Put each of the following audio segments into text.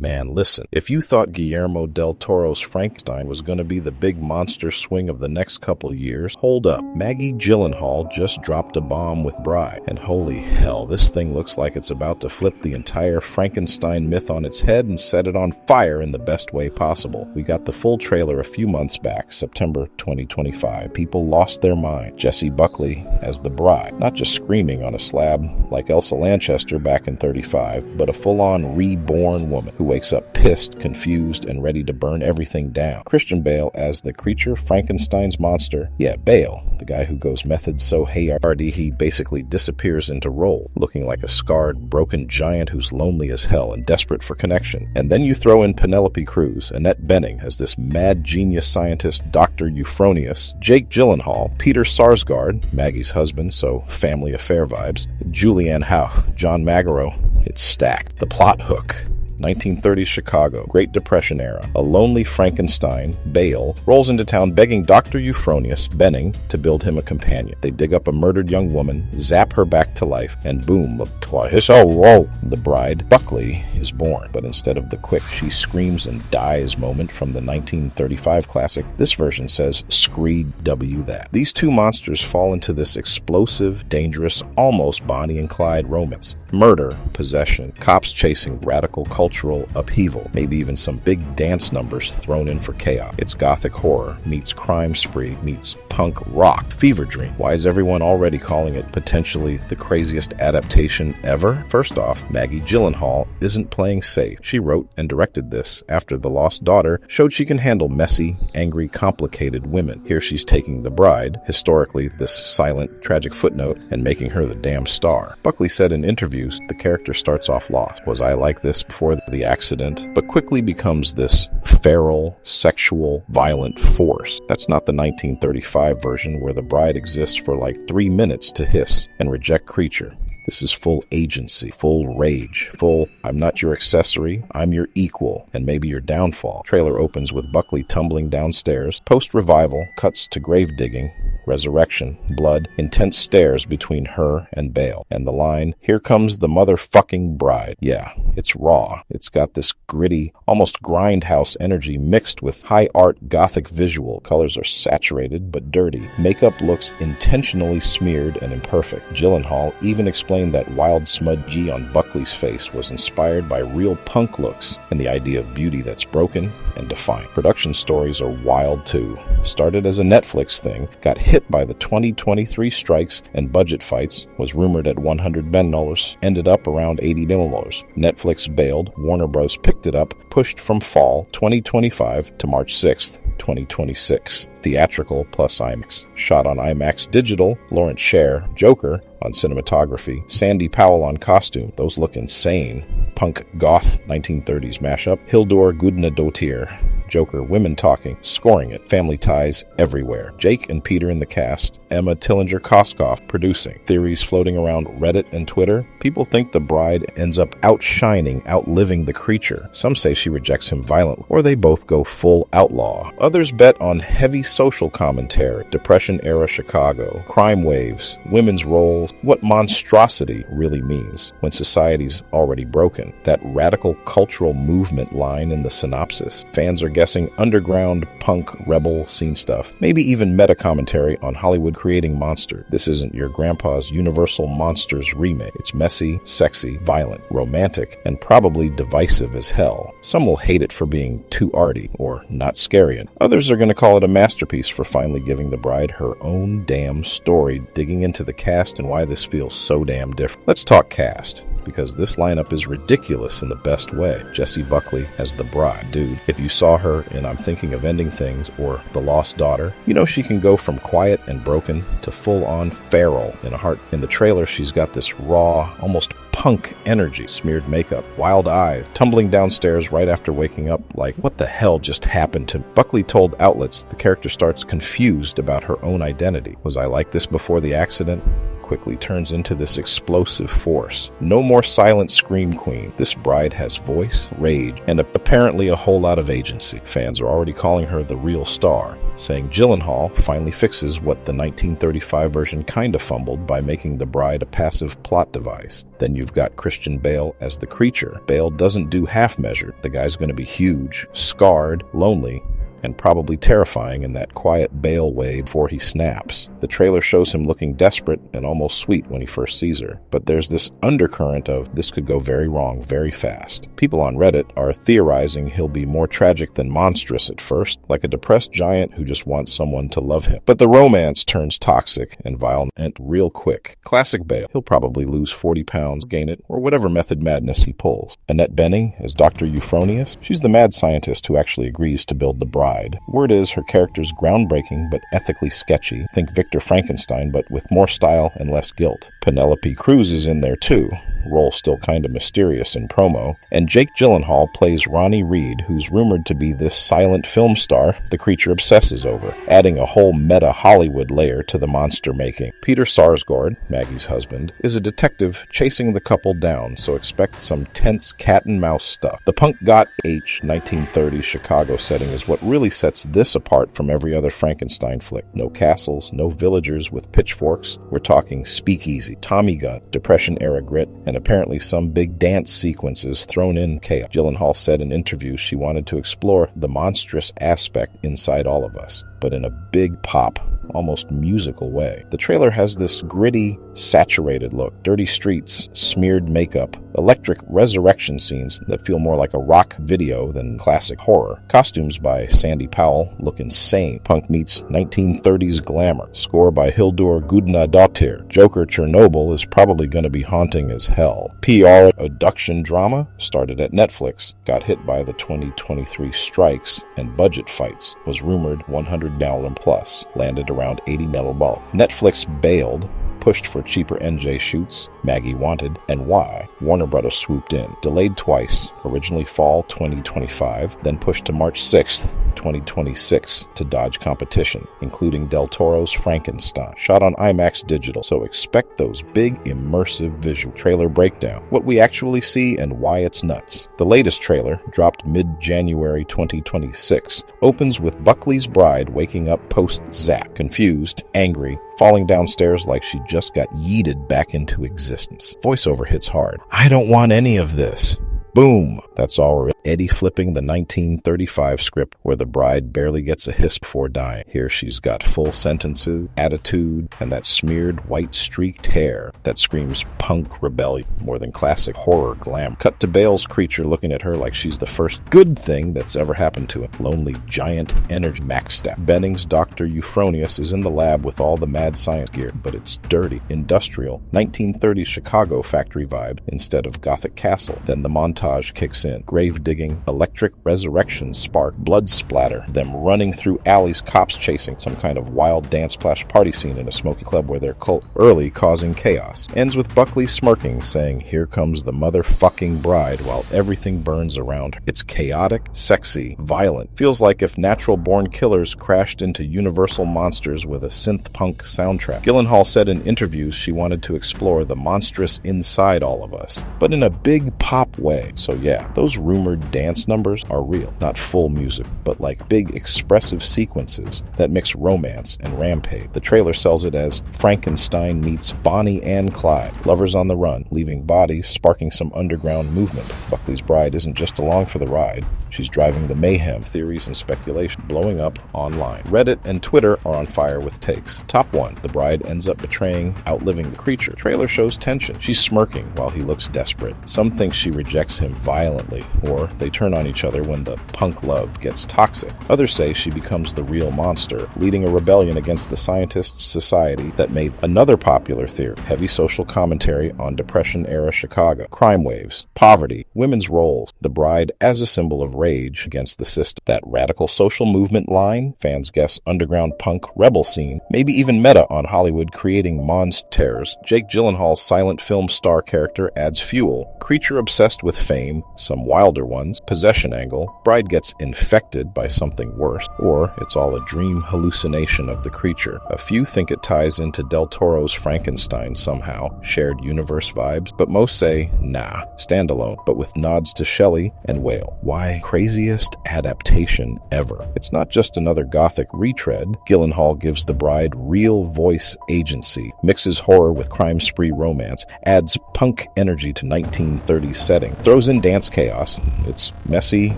Man, listen, if you thought Guillermo del Toro's Frankenstein was going to be the big monster swing of the next couple years, hold up. Maggie Gyllenhaal just dropped a bomb with Bride, and holy hell, this thing looks like it's about to flip the entire Frankenstein myth on its head and set it on fire in the best way possible. We got the full trailer a few months back, September 2025. People lost their mind. Jessie Buckley as the bride, not just screaming on a slab like Elsa Lanchester back in 35, but a full-on reborn woman who wakes up pissed, confused, and ready to burn everything down. Christian Bale as the creature, Frankenstein's monster. Yeah, Bale, the guy who goes method so haywire he basically disappears into role, looking like a scarred, broken giant who's lonely as hell and desperate for connection. And then you throw in Penelope Cruz, Annette Bening as this mad genius scientist, Dr. Euphronius, Jake Gyllenhaal, Peter Sarsgaard, Maggie's husband, so family affair vibes, Julianne Hough, John Magaro. It's stacked. The plot hook. 1930s Chicago, Great Depression era. A lonely Frankenstein, Bale, rolls into town begging Dr. Euphronius, Bening, to build him a companion. They dig up a murdered young woman, zap her back to life, and boom, the bride, Buckley, is born. But instead of the quick she screams and dies moment from the 1935 classic, this version says, "Scree W that." These two monsters fall into this explosive, dangerous, almost Bonnie and Clyde romance. Murder, possession, cops chasing, radical cultural upheaval, maybe even some big dance numbers thrown in for chaos. It's gothic horror meets crime spree meets punk rock fever dream. Why is everyone already calling it potentially the craziest adaptation ever? First off, Maggie Gyllenhaal isn't playing safe. She wrote and directed this after The Lost Daughter showed she can handle messy, angry, complicated women. Here she's taking the bride, historically this silent, tragic footnote, and making her the damn star. Buckley said in interviews, the character starts off lost. Was I like this before the accident? But quickly becomes this feral, sexual, violent force. That's not the 1935 version where the bride exists for like 3 minutes to hiss and reject creature. This is full agency, full rage, full I'm not your accessory, I'm your equal, and maybe your downfall. Trailer opens with Buckley tumbling downstairs. Post-revival cuts to grave digging, resurrection, blood, intense stares between her and Bale. And the line, "Here comes the motherfucking bride." Yeah, it's raw. It's got this gritty, almost grindhouse energy mixed with high art gothic visual. Colors are saturated but dirty. Makeup looks intentionally smeared and imperfect. Gyllenhaal even explained that wild smudgy on Buckley's face was inspired by real punk looks and the idea of beauty that's broken and defiant. Production stories are wild too. Started as a Netflix thing, got hit by the 2023 strikes and budget fights, was rumored at $100 million, ended up around $80 million. Netflix bailed, Warner Bros. Picked it up, pushed from fall 2025 to March 6th, 2026. Theatrical plus IMAX. Shot on IMAX Digital, Lawrence Sher, Joker on cinematography, Sandy Powell on costume. Those look insane. Punk goth 1930s mashup. Hildur Gudnadottir, Joker, women talking, scoring it, family ties everywhere. Jake and Peter in the cast, Emma Tillinger-Koskoff producing. Theories floating around Reddit and Twitter. People think the bride ends up outshining, outliving the creature. Some say she rejects him violently, or they both go full outlaw. Others bet on heavy social commentary, Depression-era Chicago, crime waves, women's roles, what monstrosity really means when society's already broken. That radical cultural movement line in the synopsis. Fans are guessing underground, punk, rebel scene stuff. Maybe even meta-commentary on Hollywood creating monster. This isn't your grandpa's Universal Monsters remake. It's messy, sexy, violent, romantic, and probably divisive as hell. Some will hate it for being too arty or not scary. Others are going to call it a masterpiece for finally giving the bride her own damn story, digging into the cast and why this feels so damn different. Let's talk cast, because this lineup is ridiculous in the best way. Jessie Buckley as the bride. Dude, if you saw her in I'm Thinking of Ending Things or The Lost Daughter, you know she can go from quiet and broken to full-on feral in a heart. In the trailer, she's got this raw, almost punk energy, smeared makeup, wild eyes, tumbling downstairs right after waking up like, what the hell just happened to me? Buckley told outlets the character starts confused about her own identity. Was I like this before the accident? quickly turns into this explosive force. No more silent scream queen. This bride has voice, rage, and apparently a whole lot of agency. Fans are already calling her the real star, saying Gyllenhaal finally fixes what the 1935 version kinda fumbled by making the bride a passive plot device. Then you've got Christian Bale as the creature. Bale doesn't do half-measured. The guy's gonna be huge, scarred, lonely, and probably terrifying in that quiet Bale way before he snaps. The trailer shows him looking desperate and almost sweet when he first sees her, but there's this undercurrent of this could go very wrong very fast. People on Reddit are theorizing he'll be more tragic than monstrous at first, like a depressed giant who just wants someone to love him. But the romance turns toxic and violent real quick. Classic Bale. He'll probably lose 40 pounds, gain it, or whatever method madness he pulls. Annette Bening as Dr. Euphronius. She's the mad scientist who actually agrees to build the bride. Word is her character's groundbreaking but ethically sketchy. Think Victor Frankenstein, but with more style and less guilt. Penelope Cruz is in there too. Role still kinda mysterious in promo. And Jake Gyllenhaal plays Ronnie Reed, who's rumored to be this silent film star the creature obsesses over, adding a whole meta Hollywood layer to the monster making. Peter Sarsgaard, Maggie's husband, is a detective chasing the couple down, so expect some tense cat and mouse stuff. The punk goth 1930s Chicago setting is what really sets this apart from every other Frankenstein flick. No castles, no villagers with pitchforks. We're talking speakeasy, Tommy gun, Depression-era grit, and apparently some big dance sequences thrown in chaos. Gyllenhaal said in interviews she wanted to explore the monstrous aspect inside all of us, but in a big pop, almost musical way. The trailer has this gritty, saturated look, dirty streets, smeared makeup, electric resurrection scenes that feel more like a rock video than classic horror. Costumes by Sandy Powell look insane. Punk meets 1930s glamour. Score by Hildur Gudnadottir. Joker Chernobyl is probably going to be haunting as hell. PR abduction drama started at Netflix, got hit by the 2023 strikes and budget fights, was rumored $100 plus, landed around $80 million. Netflix bailed, pushed for cheaper NJ shoots, Maggie wanted, and why. Warner Brothers swooped in. Delayed twice, originally fall 2025, then pushed to March 6th, 2026 to dodge competition, including Del Toro's Frankenstein. Shot on IMAX digital, so expect those big immersive visual. Trailer breakdown, what we actually see and why it's nuts. The latest trailer, dropped mid-January 2026, opens with Buckley's bride waking up post-zap, confused, angry, falling downstairs like she just got yeeted back into existence. Voiceover hits hard. I don't want any of this. Boom. That's all. Eddie flipping the 1935 script where the bride barely gets a hiss before dying. Here she's got full sentences, attitude, and that smeared white streaked hair that screams punk rebellion more than classic horror glam. Cut to Bale's creature looking at her like she's the first good thing that's ever happened to him. Lonely giant energy maxed out. Benning's Dr. Euphronius is in the lab with all the mad science gear, but it's dirty, industrial, 1930s Chicago factory vibe instead of gothic castle. Then the montage kicks in. Grave digging, electric resurrection spark, blood splatter, them running through alleys, cops chasing, some kind of wild dance splash party scene in a smoky club where they're early causing chaos. Ends with Buckley smirking, saying, "Here comes the motherfucking bride," while everything burns around her. It's chaotic, sexy, violent. Feels like if natural-born killers crashed into Universal Monsters with a synth-punk soundtrack. Gyllenhaal said in interviews she wanted to explore the monstrous inside all of us, but in a big pop way. So yeah, those rumored dance numbers are real. Not full music, but like big expressive sequences that mix romance and rampage. The trailer sells it as Frankenstein meets Bonnie and Clyde. Lovers on the run, leaving bodies, sparking some underground movement. Buckley's bride isn't just along for the ride. She's driving the mayhem, theories and speculation blowing up online. Reddit and Twitter are on fire with takes. Top one, the bride ends up betraying, outliving the creature. Trailer shows tension. She's smirking while he looks desperate. Some think she rejects him violently, or they turn on each other when the punk love gets toxic. Others say she becomes the real monster, leading a rebellion against the scientists' society that made another popular theory. Heavy social commentary on Depression-era Chicago. Crime waves, poverty, women's roles, the bride as a symbol of rage against the system. That radical social movement line, fans guess underground punk rebel scene, maybe even meta on Hollywood creating monsters. Jake Gyllenhaal's silent film star character adds fuel. Creature obsessed with fame, some wilder ones, possession angle, bride gets infected by something worse, or it's all a dream hallucination of the creature. A few think it ties into Del Toro's Frankenstein somehow, shared universe vibes, but most say, nah, standalone, but with nods to Shelley and Whale. Why? Craziest adaptation ever. It's not just another gothic retread. Gyllenhaal gives the bride real voice agency, mixes horror with crime spree romance, adds punk energy to 1930s setting, throws in dance chaos. It's messy,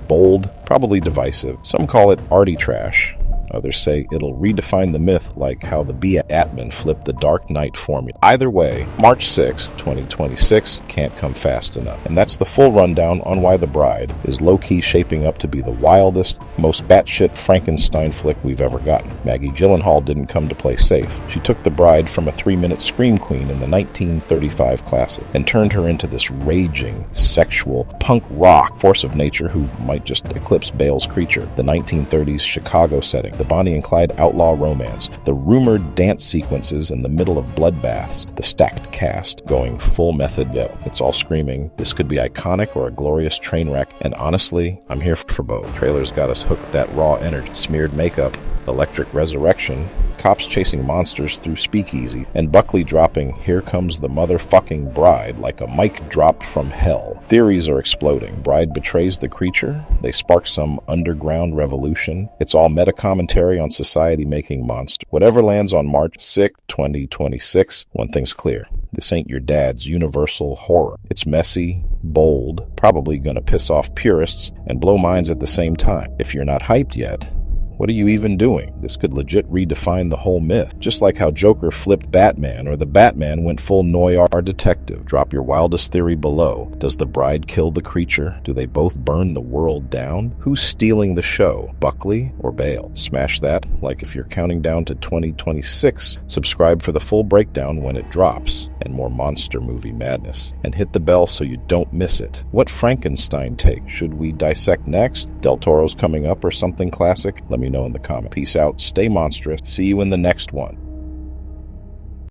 bold, probably divisive. Some call it arty trash. Others say it'll redefine the myth like how the Batman flipped the Dark Knight formula. Either way, March 6, 2026 can't come fast enough. And that's the full rundown on why The Bride is low-key shaping up to be the wildest, most batshit Frankenstein flick we've ever gotten. Maggie Gyllenhaal didn't come to play safe. She took The Bride from a 3-minute scream queen in the 1935 classic and turned her into this raging, sexual, punk rock force of nature who might just eclipse Bale's Creature, the 1930s Chicago setting, the Bonnie and Clyde outlaw romance, the rumored dance sequences in the middle of bloodbaths, the stacked cast going full method. It's all screaming, this could be iconic or a glorious train wreck, and honestly, I'm here for both. Trailers got us hooked, that raw energy, smeared makeup, electric resurrection, cops chasing monsters through speakeasy, and Buckley dropping "Here Comes the Motherfucking Bride" like a mic dropped from hell. Theories are exploding. Bride betrays the creature. They spark some underground revolution. It's all meta-commentary on society making monsters. Whatever lands on March 6, 2026, one thing's clear. This ain't your dad's universal horror. It's messy, bold, probably gonna piss off purists, and blow minds at the same time. If you're not hyped yet, what are you even doing? This could legit redefine the whole myth. Just like how Joker flipped Batman, or the Batman went full noir detective. Drop your wildest theory below. Does the bride kill the creature? Do they both burn the world down? Who's stealing the show, Buckley or Bale? Smash that like if you're counting down to 2026. Subscribe for the full breakdown when it drops, and more monster movie madness. And hit the bell so you don't miss it. What Frankenstein take should we dissect next? Del Toro's coming up or something classic? Let me know in the comments. Peace out, stay monstrous, see you in the next one.